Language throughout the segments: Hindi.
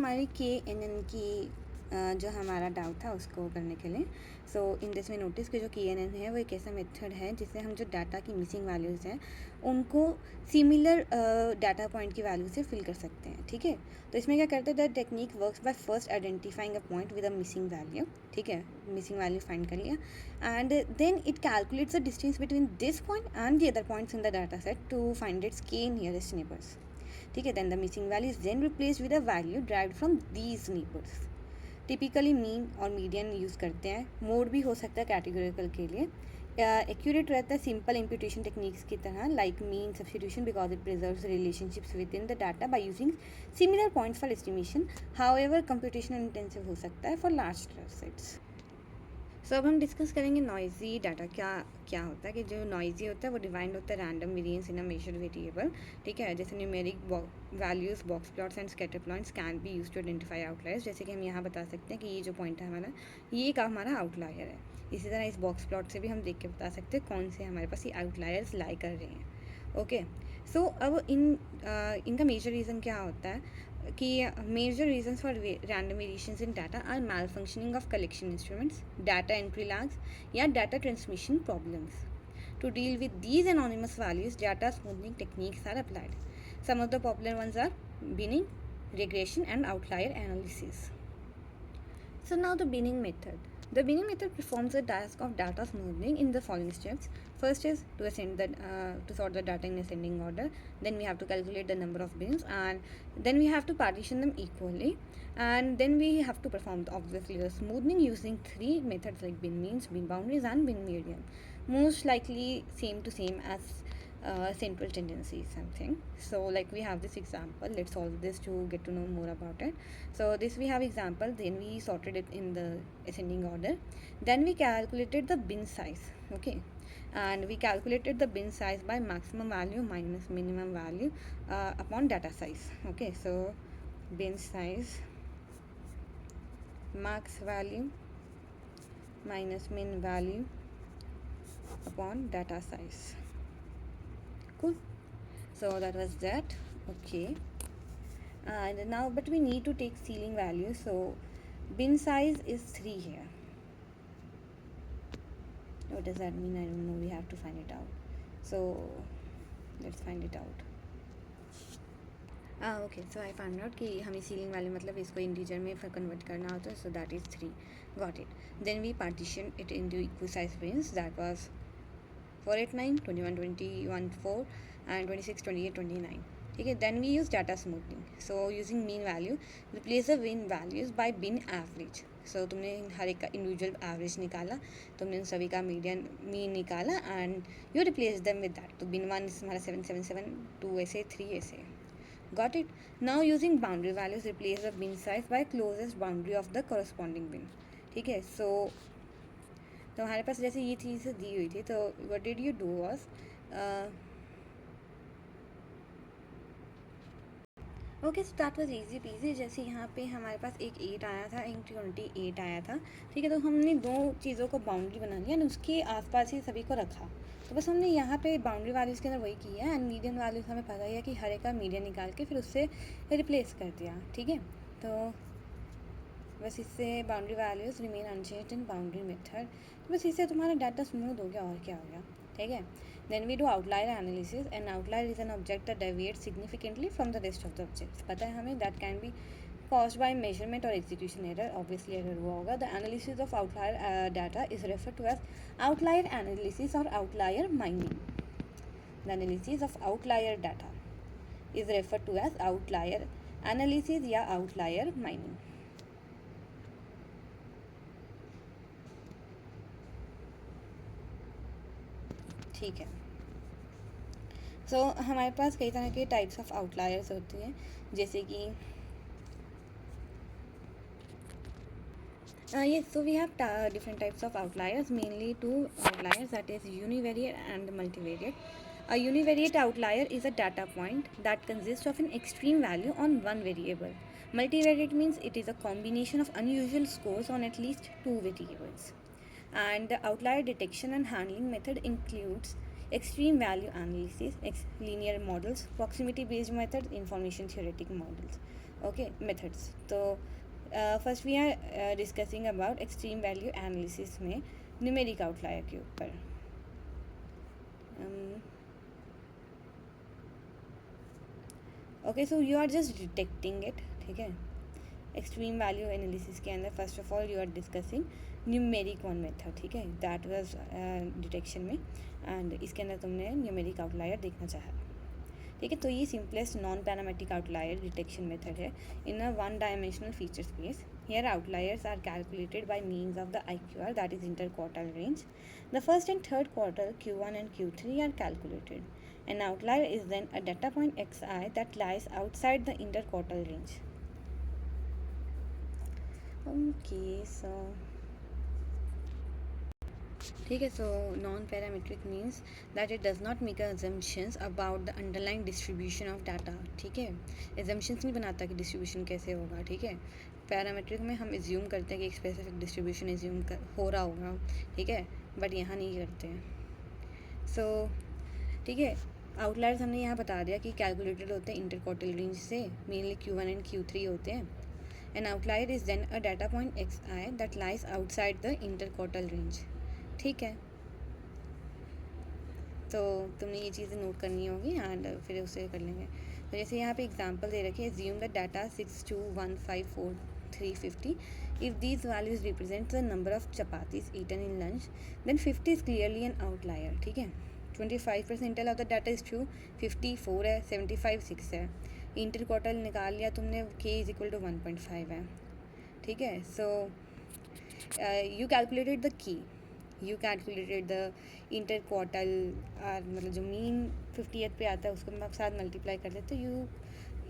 हमारी KNN की जो हमारा डाउट था उसको करने के लिए। सो इन दिस में नोटिस कि जो KNN है वो एक ऐसा मेथड है जिससे हम जो डाटा की मिसिंग वैल्यूज़ हैं उनको सिमिलर डाटा पॉइंट की वैल्यू से फिल कर सकते हैं, ठीक है। तो इसमें क्या करते हैं, the technique works by first identifying a point with a missing value, ठीक है, मिसिंग वैल्यू फाइंड कर लिया and then it calculates the distance between this point and the other points in the data set to find its K nearest neighbours, ठीक है। Then the missing value is then replaced with a value derived from these neighbours. Typically mean और मीडियन यूज़ करते हैं। मोड भी हो सकता है कैटेगोरिकल के लिए। एक्यूरेट रहता है सिंपल इम्प्यूटेशन टेक्निक्स की तरह, like mean substitution, because it preserves relationships with in the data by using similar points for estimation. However computation intensive हो सकता है फॉर लार्ज सेट्स। सो अब हम डिस्कस करेंगे नॉइजी डाटा क्या क्या होता है। कि जो नॉइजी होता है वो डिफाइंड होता है random variance in a major variable, ठीक है। जैसे numeric values, box plots and scatter plots can be use to identify outliers. जैसे कि हम यहाँ बता सकते हैं कि ये जो पॉइंट है हमारा, ये एक हमारा आउटलायर है। इसी तरह इस बॉक्स प्लॉट से भी हम देख के बता सकते हैं कौन से हमारे पास ये आउटलायर्स लाई कर रहे हैं, ओके। सो अब इनका मेजर रीज़न क्या होता है कि major reasons for random variations in data are malfunctioning of collection instruments, data entry lags या data transmission problems. To deal with these anonymous values, data smoothening techniques are applied. Some of the popular ones are binning, regression and outlier analysis. So now the binning method. The binning method performs the task of data smoothing in the following steps. First is to sort the data in ascending order. Then we have to calculate the number of bins, and then we have to partition them equally, and then we have to perform obviously the smoothing using three methods like bin means, bin boundaries and bin median. Most likely same to same as central tendency something. So like we have this example, let's solve this to get to know more about it. So this we have example, then we sorted it in the ascending order, then we calculated the bin size, okay, and we calculated the bin size by maximum value minus minimum value upon data size, okay. So bin size max value minus min value upon data size. Cool. So that was that, okay. And now but we need to take ceiling value. So bin size is 3 here. What does that mean? I don't know. We have to find it out. So let's find it out. Okay, so I found out कि हमें ceiling value मतलब इसको integer में convert करना होता है. So that is 3. Got it. Then we partition it into equal size bins. That was 4, 8, 9, 21, 21, 4 and 26, 28, 29. Okay, then we use data smoothing. So using mean value, replace the bin values by bin average. So तुमने हर एक का इंडिविजुअल एवरेज निकाला, तुमने उन सभी का मीन निकाला and you replace them with that. तो bin 1 हमारा 777, 2 ऐसे, 3 ऐसे. Got it. Now using boundary values, replace the bin size by closest boundary of the corresponding bin. ठीक है. तो हमारे पास जैसे ये चीज़ दी हुई थी, तो what did you do was, okay, so that was easy PG. जैसे यहाँ पे हमारे पास एक 8 आया था, एक 28 आया था, ठीक है. तो हमने दो चीज़ों को बाउंड्री बना लिया और उसके आसपास ही सभी को रखा. तो बस हमने यहाँ पे बाउंड्री वैल्यूज़ के अंदर वही किया है. एंड मीडियन वैल्यूज़ हमें पता ही है कि हर एक का मीडियन निकाल के फिर उससे रिप्लेस कर दिया, ठीक है. तो बस इससे बाउंड्री वैल्यूज रिमेन अनचेंज्ड इन बाउंड्री मेथड. तो बस इससे तुम्हारा डाटा स्मूथ हो गया और क्या हो गया, ठीक है. Then we do outlier analysis. And outlier is an object that deviate significantly from the rest of the objects. पता है हमें that can be caused by measurement or execution error. Obviously error हुआ होगा. The analysis of outlier data is referred to as outlier analysis or outlier mining. The analysis of outlier data is referred to as outlier analysis या outlier mining. ठीक है. सो हमारे पास कई तरह के टाइप्स ऑफ आउटलायर्स होती हैं, जैसे कि yes, so we have different types of outliers, mainly two outliers, that is univariate and multivariate. A univariate outlier is a data point that consists of an extreme value on one variable. Multivariate means it is a combination of unusual scores on at least two variables. And the outlier detection and handling method includes extreme value analysis, linear models, proximity based methods, information theoretic models. Okay methods. तो first we are discussing about extreme value analysis में न्यूमेरिक आउटलायर के ऊपर। Okay, so you are just detecting it, ठीक है। एक्सट्रीम वैल्यू एनालिसिस के अंदर first of all you are discussing numeric one method, ठीक है, दैट वाज डिटेक्शन में, एंड इसके अंदर तुमने न्यूमेरिक आउटलायर देखना चाहा, ठीक है। तो ये simplest non parametric outlier detection method है in a one dimensional feature space. Here outliers are calculated by means of the IQR, that is interquartile range. The first and third quartile Q1 and Q3 are calculated. An outlier is then a data point xi that lies outside the interquartile range. Okay, so ठीक है। So non parametric means that it does not make assumptions about the underlying distribution of data, ठीक है। एजम्पशंस नहीं बनाता कि डिस्ट्रीब्यूशन कैसे होगा, ठीक है। पैरामीट्रिक में हम एज्यूम करते हैं कि एक स्पेसिफिक डिस्ट्रीब्यूशन हो रहा होगा, ठीक है, बट यहाँ नहीं करते हैं। सो ठीक है, आउटलायर्स हमने यहाँ बता दिया कि कैलकुलेटेड होते हैं इंटरक्वार्टल रेंज से, मेनली Q1 एंड Q3 होते हैं। An outlier is then a data point xi that lies outside the interquartile range, ठीक है। तो तुमने ये चीज़ें नोट करनी होगी एंड फिर उसे कर लेंगे। तो जैसे यहाँ पे एग्जांपल दे रखी है, assume the data 62154350 if these values represent the number of chapatis eaten in lunch then 50 is clearly an outlier, ठीक है। 25 percentile of the data is true, 54 है, 75 6 है। इंटर क्वार्टल निकाल लिया तुमने, k इज इक्वल टू 1.5 है, ठीक है। So you calculated the key, you calculated the interquartile, मतलब जो मीन 50th पे आता है उसको आप साथ मल्टीप्लाई कर देते, यू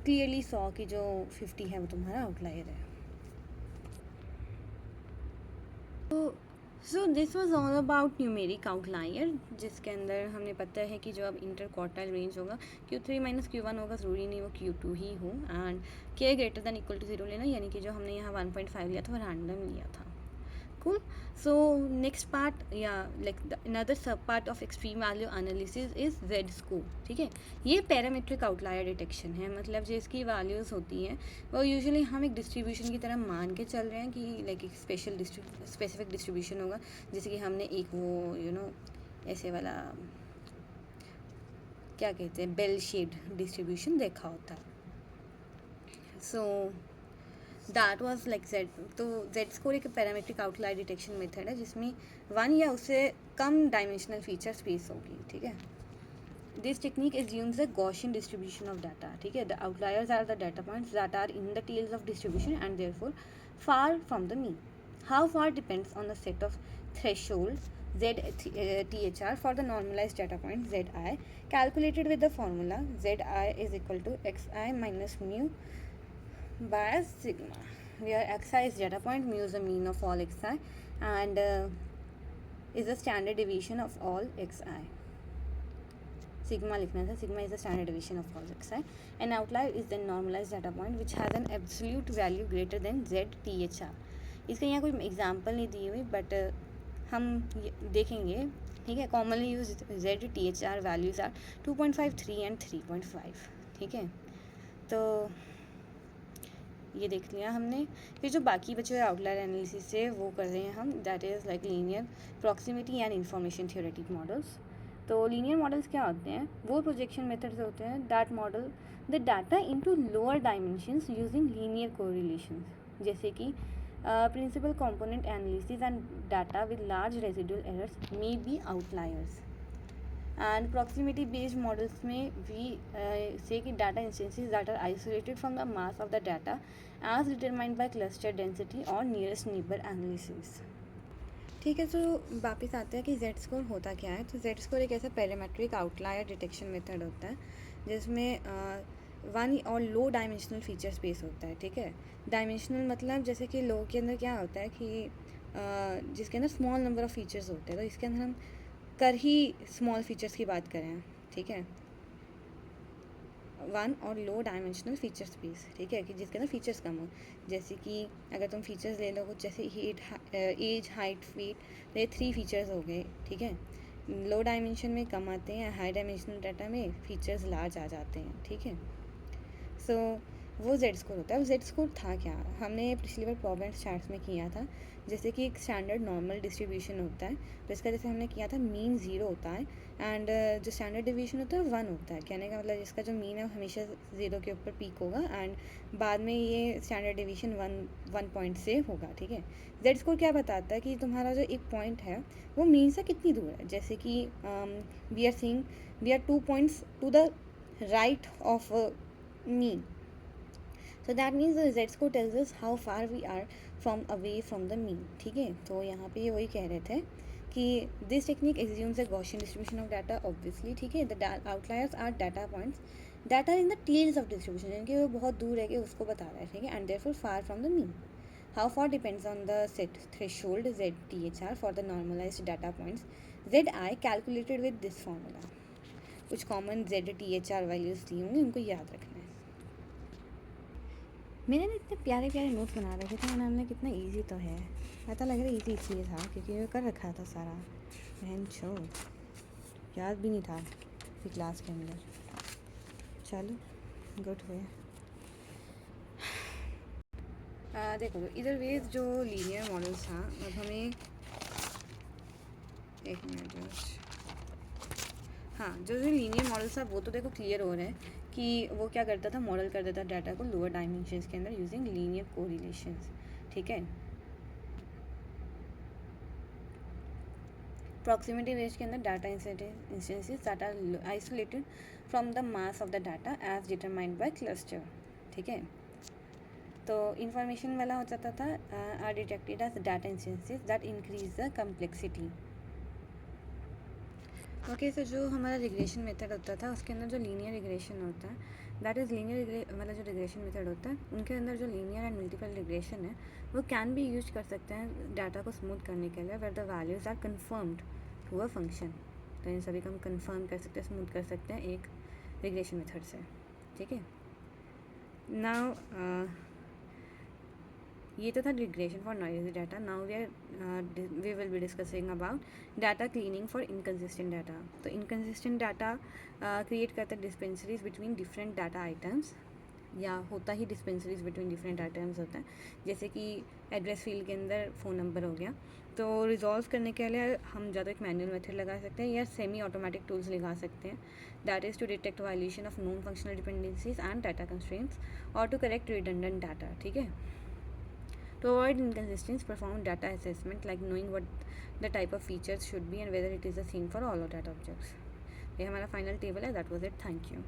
क्लियरली सॉ कि जो 50 है वो तुम्हारा आउटलायर है। So this was all about numeric outlier, जिसके अंदर हमने पता है कि जो अब इंटरक्वार्टाइल रेंज होगा Q3 माइनस Q1 होगा, ज़रूरी नहीं वो Q2 ही हो, and k greater than equal to 0 लेना, यानी कि जो हमने यहाँ 1.5 लिया था वो रैंडम लिया था। Cool. So next part, another sub part of extreme value analysis is Z score, ठीक है। ये पैरामीट्रिक आउटलायर डिटेक्शन है, मतलब जो इसकी वैल्यूज़ होती हैं वो यूजुअली हम एक डिस्ट्रीब्यूशन की तरह मान के चल रहे हैं कि लाइक एक स्पेसिफिक डिस्ट्रीब्यूशन होगा, जैसे कि हमने एक वो ऐसे वाला क्या कहते हैं बेल शेप्ड डिस्ट्रीब्यूशन देखा होता है। So that was like Z। तो Z स्कोर एक पैरामीट्रिक आउटलायर डिटेक्शन मेथड है जिसमें वन या उससे कम डायमेंशनल फीचर स्पेस होगी, ठीक है। This technique assumes a Gaussian distribution of data, ठीक है। The outliers are the data points that are in the tails of distribution and therefore far from the mean. How far depends on the set of threshold ZTHR for the normalized data point Zi, calculated with the formula Zi is equal to xi minus mu by sigma, where xi is data point, mu is the mean of all xi, and is the standard deviation of all xi. Sigma लिखना था, sigma is the standard deviation of all xi. An outlier is the normalized data point which has an absolute value greater than ZTHR. इसका यहाँ कोई एग्जाम्पल नहीं दी हुई, बट हम देखेंगे, ठीक है। Commonly use ZTHR values are 2.53 and 3.5, ठीक है। तो ये देख लिया हमने। फिर जो बाकी बचे हुए आउटलायर एनालिसिस है वो कर रहे हैं हम, that is like linear proximity and information theoretic models. तो लीनियर मॉडल्स क्या होते हैं, वो प्रोजेक्शन मेथड्स होते हैं that model the data into lower dimensions using linear correlations, जैसे कि principal component analysis and data with large residual errors may be outliers. And proximity based models में we say कि data instances that are isolated from the mass of the data as determined by cluster density or nearest neighbor analysis, ठीक है। तो वापस आते हैं कि Z स्कोर होता क्या है। तो Z स्कोर एक ऐसा पैरामेट्रिक आउटलायर डिटेक्शन मेथड होता है जिसमें वन और लो डायमेंशनल फीचर स्पेस होता है, ठीक है। डायमेंशनल मतलब जैसे कि लो के अंदर क्या होता है कि जिसके अंदर स्मॉल नंबर ऑफ फीचर्स होते हैं, तो इसके अंदर हम कर ही स्मॉल फीचर्स की बात करें, ठीक है। वन और लो डायमेंशनल फीचर स्पेस, ठीक है, कि जिसके अंदर फीचर्स कम हो, जैसे कि अगर तुम फीचर्स ले लो कुछ जैसे एज हाइट वेट, तो ये 3 फीचर्स हो गए, ठीक है। लो डायमेंशन में कम आते हैं, हाई डायमेंशनल डाटा में फीचर्स लार्ज आ जाते हैं, ठीक है। सो वो जेड स्कोर होता है। वो जेड स्कोर था क्या, हमने पिछली बार प्रॉब्लम्स चार्ट्स में किया था, जैसे कि एक स्टैंडर्ड नॉर्मल डिस्ट्रीब्यूशन होता है, तो इसका जैसे हमने किया था मीन 0 होता है एंड जो स्टैंडर्ड डिवीजन होता है 1 होता है। कहने का मतलब इसका जो मीन है वो हमेशा 0 के ऊपर पीक होगा एंड बाद में ये स्टैंडर्ड डिवीजन 1 पॉइंट से होगा, ठीक है। जेड स्कोर क्या बताता है कि तुम्हारा जो एक पॉइंट है वो मीन से कितनी दूर है, जैसे कि we are seeing we are 2 points to the right of mean, so that means the z score tells us how far we are from away from the mean, ठीक है। तो यहाँ पे ये वही कह रहे थे कि this technique assumes a Gaussian distribution of data obviously, ठीक है। The outliers are data points that are in the tails of distribution, यानी कि वो बहुत दूर है कि उसको बता रहा है, ठीक है। And therefore far from the mean, how far depends on the set threshold ZTHR for the normalised data points ZI calculated with this formula. कुछ कॉमन ZTHR वैल्यूज दी होंगी, उनको याद रखना है। मैंने ना इतने प्यारे प्यारे नोट बना रखे थे मैंने, हमने कितना इजी तो है, पता लग रहा है इजी इसलिए था क्योंकि वो कर रखा था सारा, बहन छो याद भी नहीं था फिर क्लास के अंदर। चलो गुड हुए। देखो इधर वेज जो लीनियर मॉडल्स था, अब हमें एक मिनट जस्ट, हाँ जो लीनियर मॉडल्स था वो तो देखो क्लियर हो रहा है कि वो क्या करता था, मॉडल कर देता डाटा को लोअर डायमेंशंस के अंदर यूजिंग लीनियर कोरिलेशंस, ठीक है। प्रॉक्सिमिटी रेंज के अंदर data instances that are isolated from the mass of the data as determined by cluster, ठीक है। तो इंफॉर्मेशन वाला हो जाता था are detected as data instances that increase the complexity. Okay, so जो हमारा रिग्रेशन मेथड होता था उसके अंदर जो लीनियर रिग्रेशन होता है, दैट इज़ लीनियर मतलब जो रिग्रेशन मेथड होता है उनके अंदर जो लीनियर एंड मल्टीपल रिग्रेशन है वो कैन भी यूज कर सकते हैं डाटा को स्मूथ करने के लिए, where the values are confirmed through a function. तो इन सभी को हम कन्फर्म कर सकते हैं, स्मूथ कर सकते हैं एक रिग्रेशन मेथड से, ठीक है। नाउ ये तो था regression for noisy data. Now we will be discussing about data cleaning for inconsistent data. तो इनकन्सिस्टेंट डाटा क्रिएट करते हैं डिस्पेंसरीज बिटवीन डिफरेंट डाटा आइटम्स, या होता ही डिस्पेंसरीज बिटवीन डिफरेंट आइटम्स होता है, जैसे कि एड्रेस फील्ड के अंदर फ़ोन नंबर हो गया। तो रिजॉल्व करने के लिए हम ज़्यादा एक मैनुअल मेथड लगा सकते हैं या सेमी ऑटोमेटिक टूल्स लगा सकते हैं, that is to detect violation of non functional dependencies and data constraints और टू करेक्ट रिडंडेंट डाटा, ठीक है। To avoid inconsistencies, perform data assessment like knowing what the type of features should be and whether it is the same for all our data objects. ये हमारा फाइनल टेबल है, that was it, thank you.